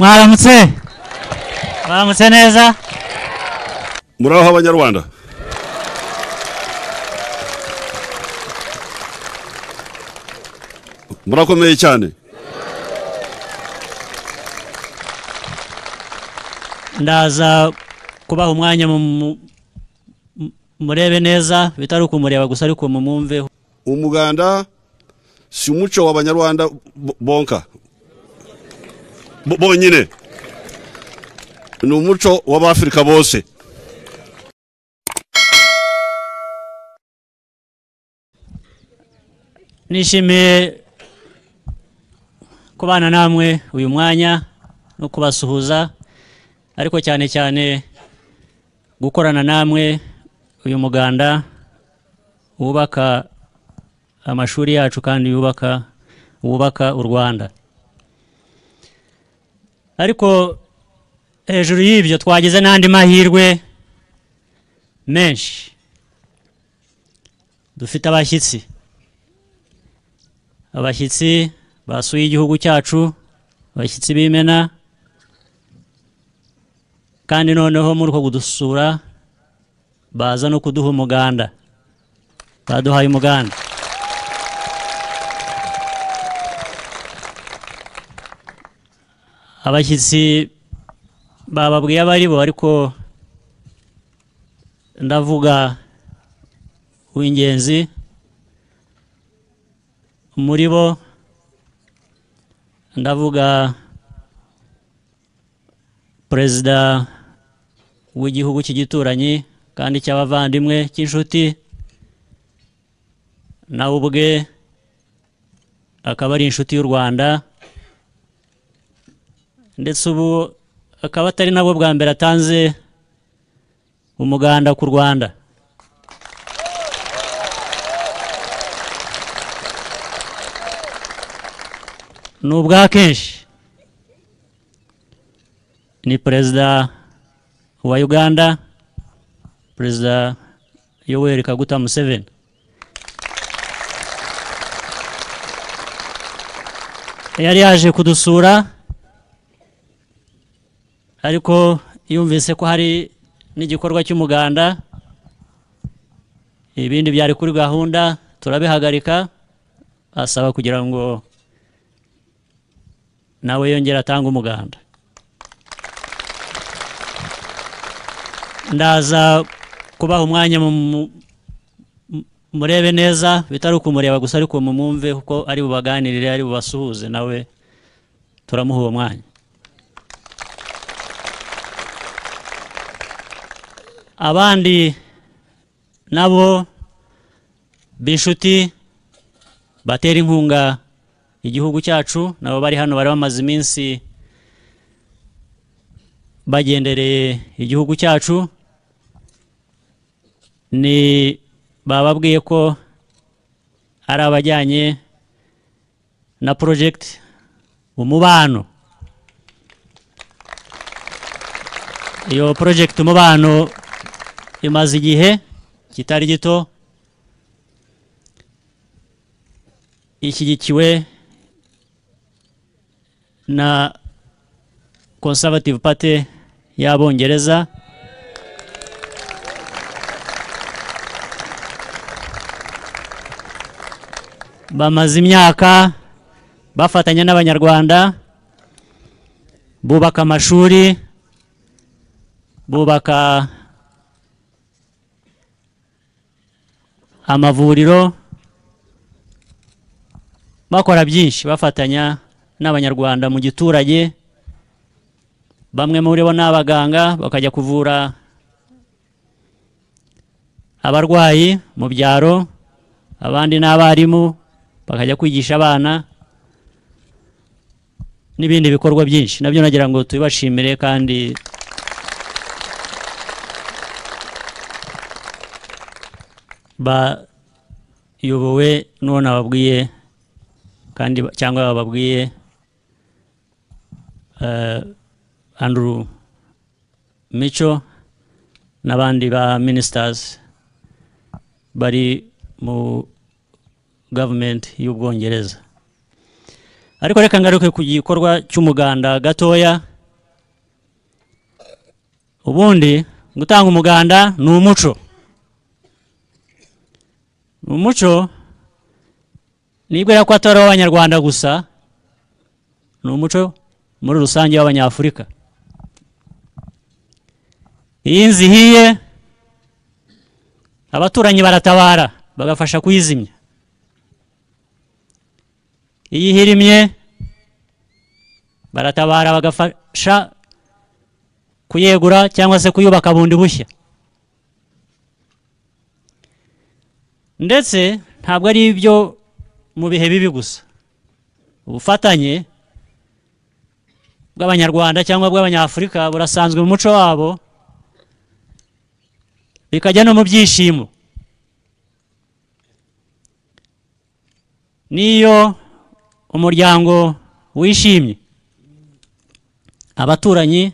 Mwaramutse. Mwaramutse neza. Muraho abanyarwanda. Murakomeye cyane. Ndaza kubaha umwanya murebe neza bitari ukumureba gusa ariko mumumve. Umuganda si umuco w'abanyarwanda bonka. Bonyine. Ni umuco w'Abafrika bose. Nishimiye kubana namwe uyu mwanya no kubasuhuza ariko cyane cyane gukorana namwe uyu muganda wubaka amashuri yacu kandi wubaka u Rwanda. Ariko hejuru y'ibyo twagize n'andi mahirwe menshi. Dufite abashyitsi basuye igihugu cyacu, abashyitsi b'imena, kandi noneho muri uko kudusura baza no kuduha umuganda. Baduhaye umuganda. Abashyitsi bababwiye abari bo ariko ndavuga w'ingenzi muri bo, ndavuga perezida w'igihugu cy'igituranyi kandi cy'abavandimwe cy'inshuti, nawe ubwe akaba ari inshuti y'u Rwanda, ndetse ubu akaba atari nabwo bwa mbere atanze umuganda ku Rwanda. Ni ubwa kenshi. Ni perezida wa Uganda, Perezida Yoweri Kaguta Museveni. Yari yaje kudusura ariko yumvise ko hari n'igikorwa cy'umuganda, ibindi byari kuri gahunda turabihagarika, asaba kugira ngo nawe yongera atanga umuganda. Ndaza kubaha umwanya murebe neza bitari ukumureba gusa ariko mumumve kuko ari bubaganirire, ari bubasuhuze, nawe turamuha uwo mwanya. Abandi nabo b'inshuti batera inkunga igihugu cyacu nabo bari hano, bari bamaze iminsi bagendereye igihugu cyacu, ni bababwiye ko ari abajyanye na project umubano. Iyo project umubano imaze igihe kitari gito ishyigikiwe na Conservative Party y'Abongereza, bamaze imyaka bafatanya n'Abanyarwanda bubaka amashuri, bubaka amavuriro, bakora byinshi bafatanya n'Abanyarwanda mu giturage. Bamwe muri bo n'abaganga bakajya kuvura abarwayi mu byaro, abandi n'abarimu bakajya kwigisha abana, n'ibindi bikorwa byinshi. Nabyo nagira ngo tubibashimire kandi bayobowe n'uwo nababwiye kandi cyangwa bababwiye Andrew Micho n'abandi ba ministers bari mu government y'Ubwongereza. Ariko reka ngaruke ku gikorwa cy'umuganda gatoya ubundi gutanga umuganda ni umuco. Umuco nibwira ko atari w'Abanyarwanda gusa, ni umuco muri rusange w'Abanyafurika. Iyi nzu ihiye abaturanyi baratabara bagafasha kuyizimya. Iyo ihirimye baratabara bagafasha kuyegura cyangwa se kuyubaka bundi bushya. Ndetse ntabwo ari ibyo mu bihe bibi gusa. Ubufatanye bw'Abanyarwanda cyangwa bw'Abanyafurika burasanzwe mu muco wabo, bikajya no mu byishimo. Niyo umuryango wishimye, abaturanyi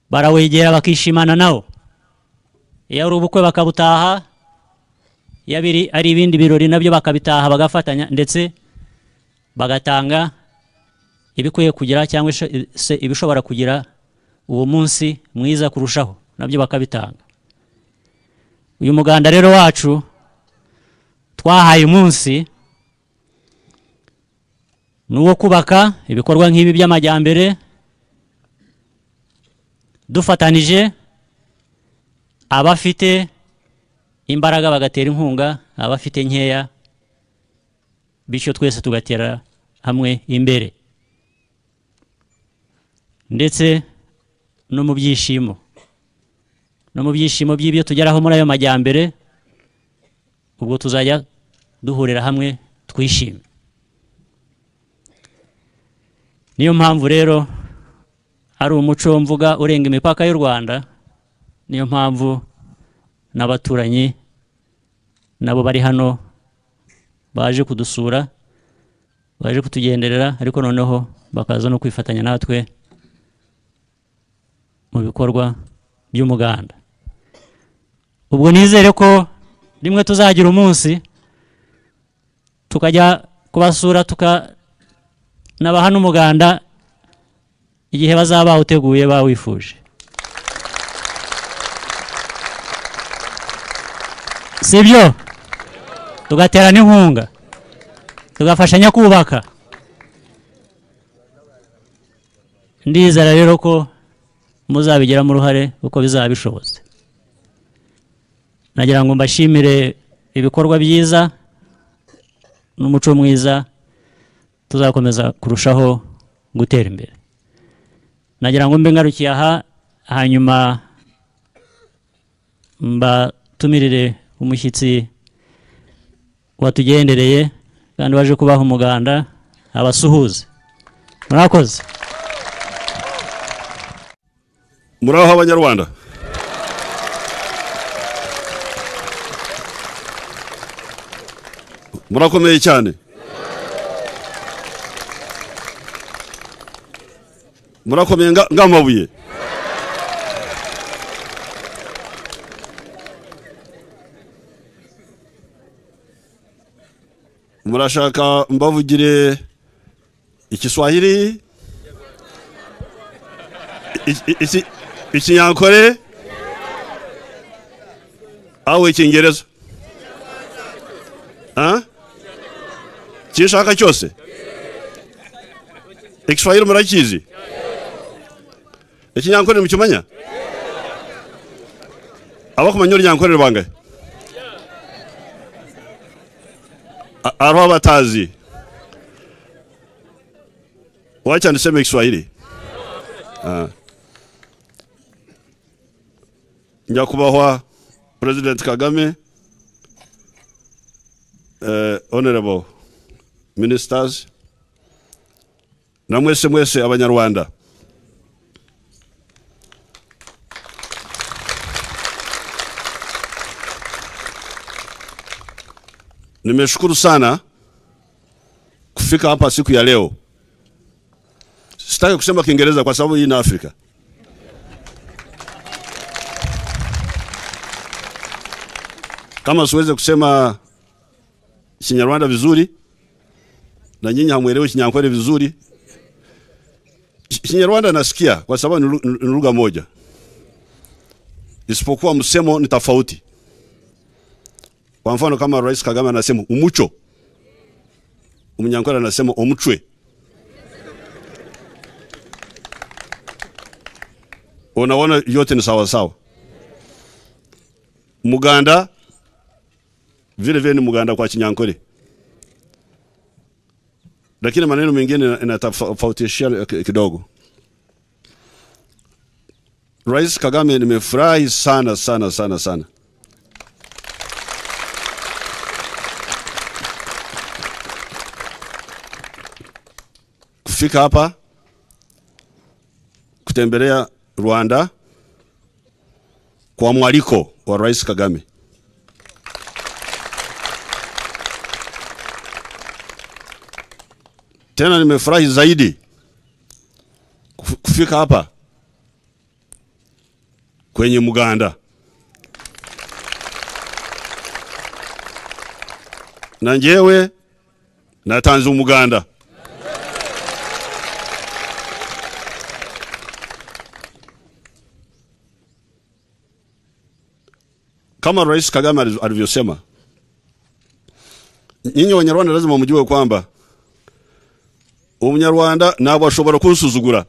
barawegera bakishimana nawo. Iyo ari ubukwe bakabutaha, iyo ari ibindi birori nabyo bakabitaha bagafatanya, ndetse bagatanga ibikwiye kugira cyangwa se ibishobora kugira uwo munsi mwiza kurushaho, nabyo bakabitanga. Uyu muganda rero wacu twahaye umunsi ni uwo kubaka ibikorwa nk'ibi by'amajyambere, dufatanije abafite imbaraga bagatera inkunga, abafite nkeya, bityo twese tugatera hamwe imbere, ndetse no mu byishimo, by'ibyo tugeraho muri ayo majyambere. Ubwo tuzajya duhurira hamwe twishime. Niyo mpamvu rero ari umuco mvuga urenga imipaka y'u Rwanda. Niyo mpamvu n'abaturanyi nabo bari hano baje kudusura, baje kutugenderera, ariko noneho bakaza no kwifatanya natwe mu bikorwa by'umuganda. Ubwo nizere ko rimwe tuzagira umunsi tukajya kubasura, tukanabaha n'umuganda igihe bazaba bawuteguye bawifuje. Sibyo? Tugaterana inkunga, tugafashanya kubaka. Ndizera rero ko muzabigiramo uruhare uko bizaba bishobotse. Nagira ngo mbashimire ibikorwa byiza n'umuco mwiza, tuzakomeza kurushaho gutera imbere. Nagira ngo mbe ngarukiye aha, hanyuma mbatumirire umushyitsi watugendereye kandi waje kubaha umuganda abasuhuze. Murakoze. Muraho Abanyarwanda. Murakomeye cyane. Murakomeye ngamabuye. Murashaka mbavugire Igiswahili, Ikinyankore, aho Icyingereza? Kishaka cyose? Igiswahili murakizi? Ikinyankore mukimanya? Abakumanya Ikinyankore bangahe? Aro abatazi. Wacha niseme Kiswahili. Nyakubahwa President Kagame, honorable ministers, na mwese Abanyarwanda. Nimeshukuru sana kufika hapa siku ya leo. Sitaki kusema Kiingereza kwa sababu hii ni Afrika. Kama siweze kusema Kinyarwanda vizuri na nyinyi hamwelewi Kinyankore vizuri, Kinyarwanda nasikia kwa sababu ni lugha moja, isipokuwa msemo ni tofauti. Kwa mfano kama Rais Kagame anasema umucho, Umunyankole anasema omuchwe. Unaona yote ni sawa sawa. Muganda vile vile ni Muganda kwa Kinyankole, lakini maneno mengine yanatofautisha kidogo. Rais Kagame, nimefurahi sana sana sana sana kufika hapa kutembelea Rwanda kwa mwaliko wa Rais Kagame. Tena nimefurahi zaidi kufika hapa kwenye Muganda. Na njewe natanze Umuganda. Kama Rais Kagame alivyosema, nyinyi Wanyarwanda lazima mjue kwamba Umunyarwanda ntabwo ashobora kunsuzugura.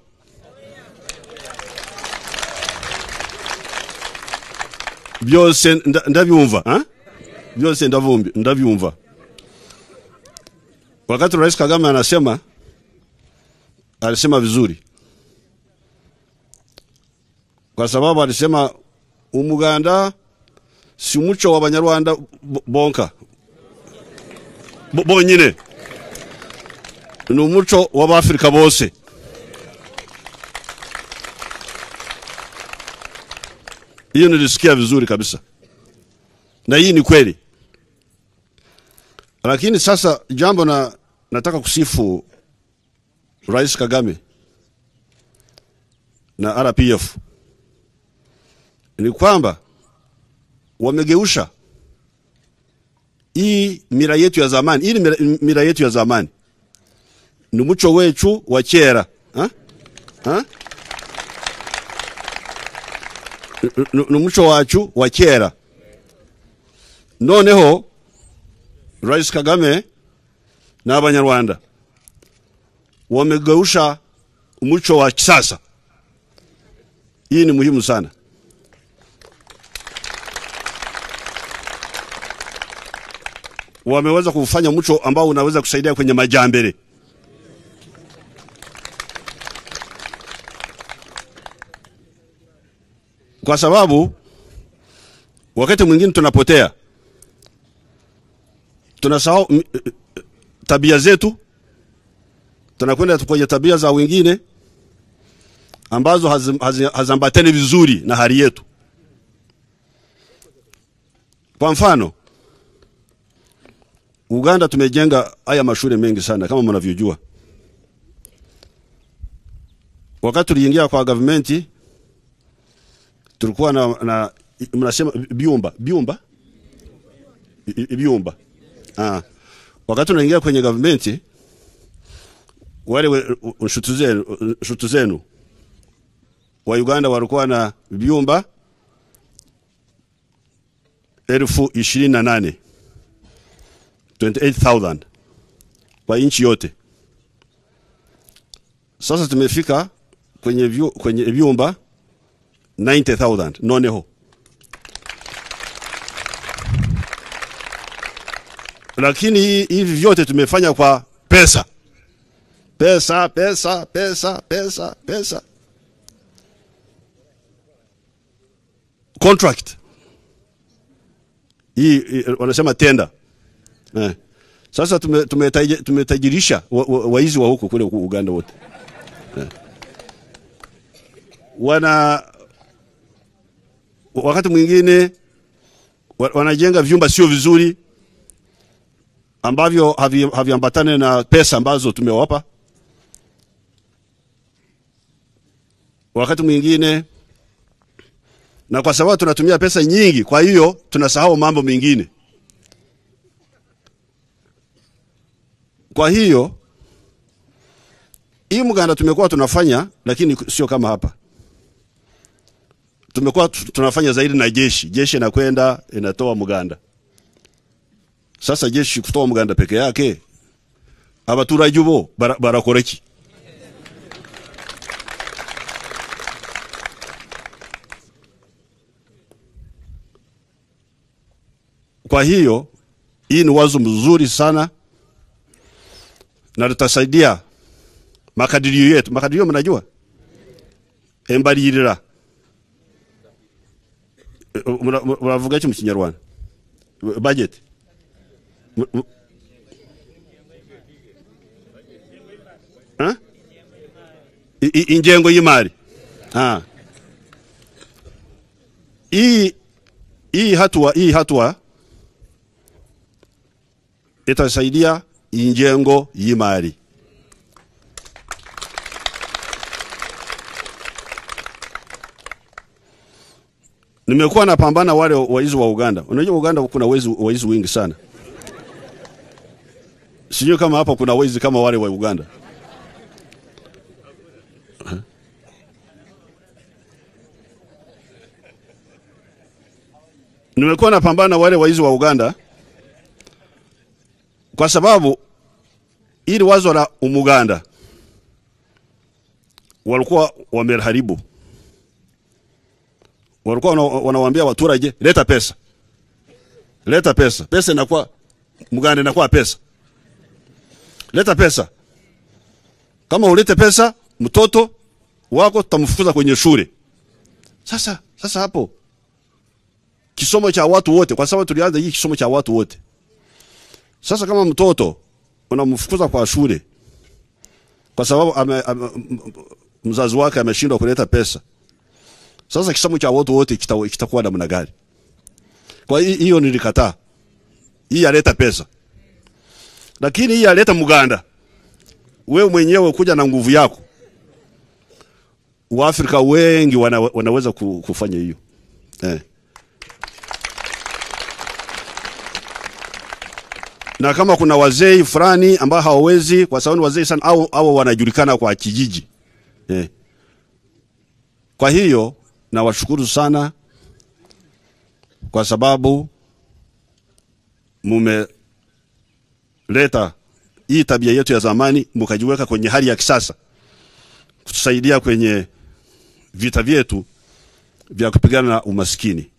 Byose ndabyumva, byose ndabyumva. Wakati Rais Kagame anasema, alisema vizuri, kwa sababu alisema Umuganda si umuco w'Abanyarwanda bonka bonyine, ni umuco w'Abafrika bose. Hiyo nilisikia vizuri kabisa, na hii ni kweli. Lakini sasa jambo nataka kusifu Rais Kagame na RPF ni kwamba wamegeusha hii mila yetu ya zamani. Hii mila yetu ya zamani ni muco wetu wa kera, ni muco wacu wa kera. Noneho Rais Kagame na Abanyarwanda wamegeusha umuco wa kisasa. Hii ni muhimu sana. Wameweza kufanya muco ambao unaweza kusaidia kwenye majambere. Kwa sababu wakati mwingine tunapotea, tunasahau tabia zetu, tunakwenda kwenye tabia za wengine ambazo hazambatani vizuri na hali yetu. Kwa mfano, Uganda tumejenga haya mashule mengi sana kama mnavyojua. Wakati tuliingia kwa government, tulikuwa na mnasema byumba. Wakati tunaingia kwenye government, wale nshuti zenu wa Uganda walikuwa na byumba 28,000 kwa nchi yote. Sasa tumefika kwenye vyumba 90,000 noneho. Lakini hivi vyote tumefanya kwa pesa. Contract. Hii wanasema tender. Sasa tumetajirisha waizi wa huko kule Uganda wote. Wakati mwingine wanajenga vyumba sio vizuri ambavyo haviambatane na pesa ambazo tumewapa. Wakati mwingine, na kwa sababu tunatumia pesa nyingi, kwa hiyo tunasahau mambo mengine. Kwa hiyo hii mganda tumekuwa tunafanya, lakini sio kama hapa. Tumekuwa tunafanya zaidi na jeshi. Jeshi inakwenda inatoa mganda. Sasa jeshi kutoa mganda peke yake, abaturage bo barakoreki. Kwa hiyo hii ni wazo mzuri sana na tutasaidia makadirio yetu. Makadirio mnajua? Embalirira. Muravuga iki mu Kinyarwanda? Budget. Ingengo y'imari. Hii hatua itasaidia ingengo y'imari. Nimekuwa napambana wale waizi wa Uganda. Unajua Uganda kuna waizi wengi sana. Sijui kama hapa kuna waizi kama wale wa Uganda. Nimekuwa napambana wale waizi wa Uganda kwa sababu ili wazo la umuganda walikuwa wamerharibu. Walikuwa wanawaambia waturage leta pesa. Leta pesa. Pesa inakuwa muganda inakuwa pesa. Leta pesa. Kama ulete pesa, mtoto wako tutamfukuza kwenye shule. Sasa hapo kisomo cha watu wote, kwa sababu tulianza hii kisomo cha watu wote. Sasa kama mtoto unamfukuza kwa shule kwa sababu mzazi wake ameshindwa kuleta pesa, sasa kisomo cha watu wote kitakuwa namna gani? Kwa hiyo nilikataa. Hii yaleta pesa. Lakini hii yaleta muganda. Wewe mwenyewe kuja na nguvu yako. Waafrika wengi wanaweza kufanya hiyo. Na kama kuna wazee fulani ambao hawawezi kwa sababu wazee sana au wanajulikana kwa kijiji. Kwa hiyo nawashukuru sana kwa sababu mumeleta hii tabia yetu ya zamani mkajiweka kwenye hali ya kisasa kutusaidia kwenye vita vyetu vya kupigana na umaskini.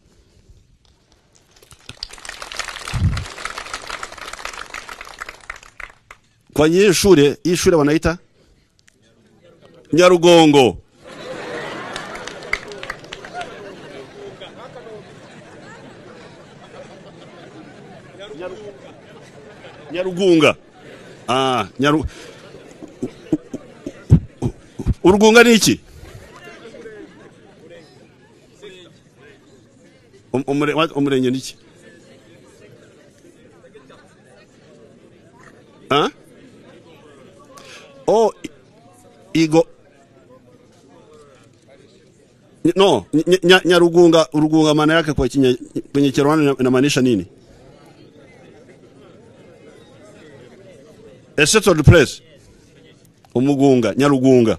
Kwa hii shule wanaita Nyarugongo. Nyarugunga. Urugunga ni iki? Umurenge ni iki? Igo. No, Nyarugunga, Urugunga maana yake kwa kwenye Kinyarwanda inamaanisha nini? A settled place. Umugunga, Nyarugunga.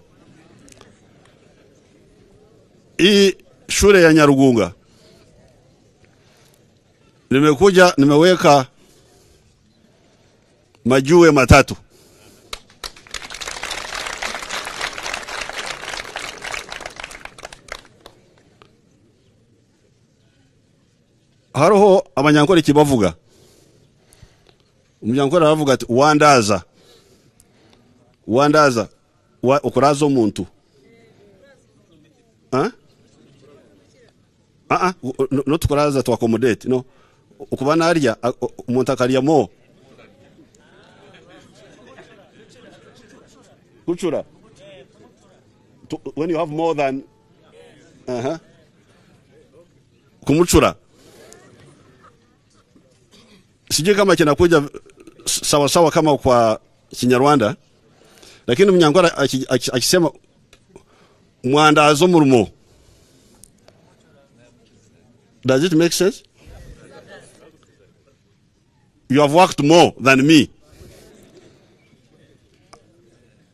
Hii shule ya Nyarugunga nimeweka majiwe matatu. Haroho abanyankore kibavuga. Umunyankore aravuga ati wandaza ukuraza umuntu. No tukuraza to accommodate, no. Ukubana arya umuntu akarya mo. Kuchura. When you have more than kumuchura. Sijui kama kinakuja sawa kama kwa Kinyarwanda, lakini Mnyangwara akisema mwandazo murumo. Does it make sense? You have worked more than me.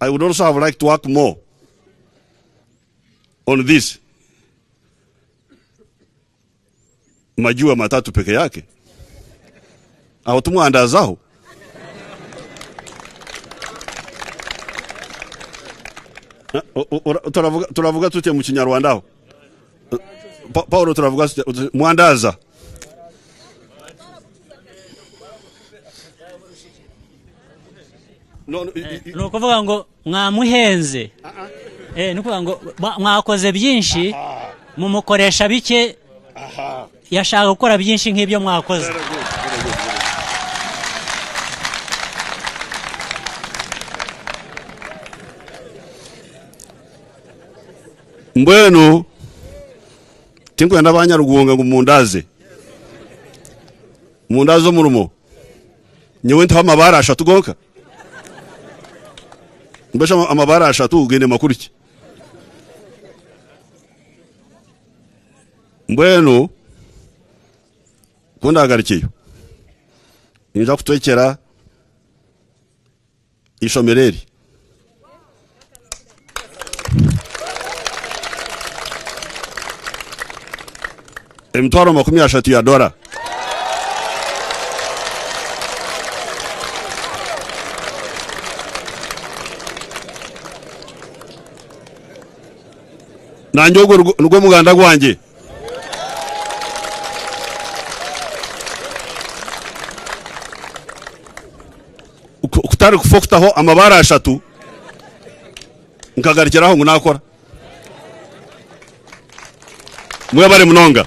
I would also have liked to work more on this. Majua matatu peke yake. Aho tumwandazaho. Turavuga tute mu Kinyarwanda aho. Paulo turavuga mwandaza. No kuvuga ngo mwamuhenze. Ni kuvuga ngo mwakoze byinshi mumukoresha bike. Yashaka gukora byinshi nk'ibyo mwakoze. Mbwenu tinkwenda abanyarugunga ngo mundaze murumo nyewe nta amabara ashatu gonka mbesha amabara ashatu ugende makuru ki mbwenu kundagarikiyo ninja kutwekera ishomereri emitwaro 30 ya dola nanjye urwo muganda gwanjye kutari kufokutaho amabara ashatu nkagarikiraho ngo nakora mwe bare munonga